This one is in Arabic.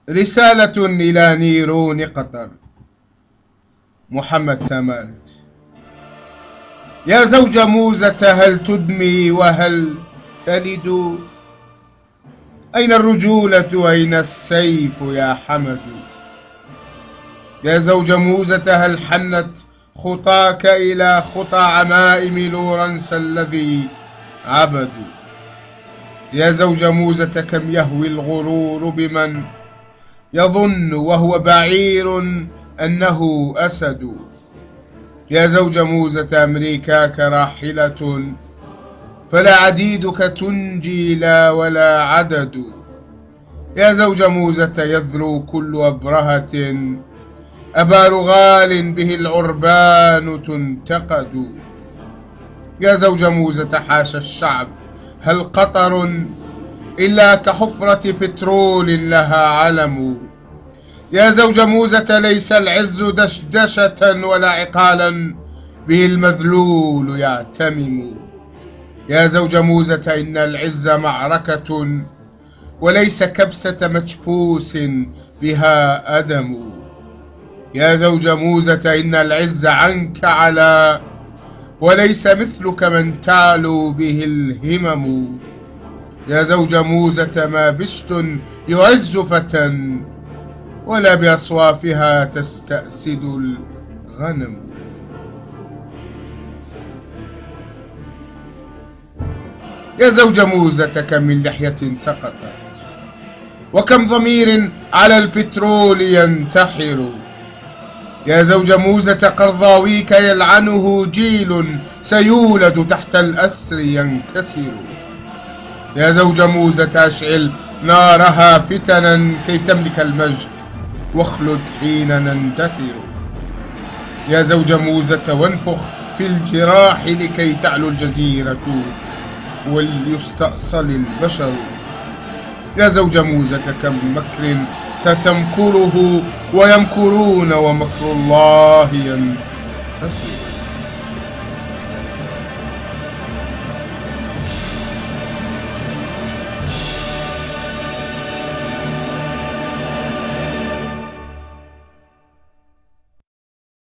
رسالة إلى نيرون قطر. محمد تمالت. يا زوج موزة، هل تدمي وهل تلد؟ أين الرجولة أين السيف يا حمد؟ يا زوج موزة، هل حنت خطاك إلى خطى عمائم لورنس الذي عبدوا؟ يا زوج موزة، كم يهوي الغرور بمن يظن وهو بعير أنه أسد؟ يا زوج موزة، أمريكاك راحلة فلا عديدك تنجي لا ولا عدد. يا زوج موزة، يذرو كل أبرهة أبار غال به العربان تنتقد. يا زوج موزة، حاش الشعب، هل قطر إلا كحفرة بترول لها علم؟ يا زوج موزة، ليس العز دشدشة ولا عقالا به المذلول يعتمم. يا زوج موزة، إن العز معركة وليس كبسة مجبوس بها أدم. يا زوج موزة، إن العز عنك على وليس مثلك من تعلو به الهمم. يا زوج موزة، ما بشت يعز فتى ولا بأصوافها تستأسد الغنم. يا زوج موزة، كم من لحية سقطت وكم ضمير على البترول ينتحر. يا زوج موزة، قرضاويك يلعنه جيل سيولد تحت الأسر ينكسر. يا زوج موزة، أشعل نارها فتنا كي تملك المجد واخلد حين نندثر. يا زوج موزة، وانفخ في الجراح لكي تعلو الجزيرة وليستأصل البشر. يا زوج موزة، كم مكر ستمكره ويمكرون ومكر الله ينتصر.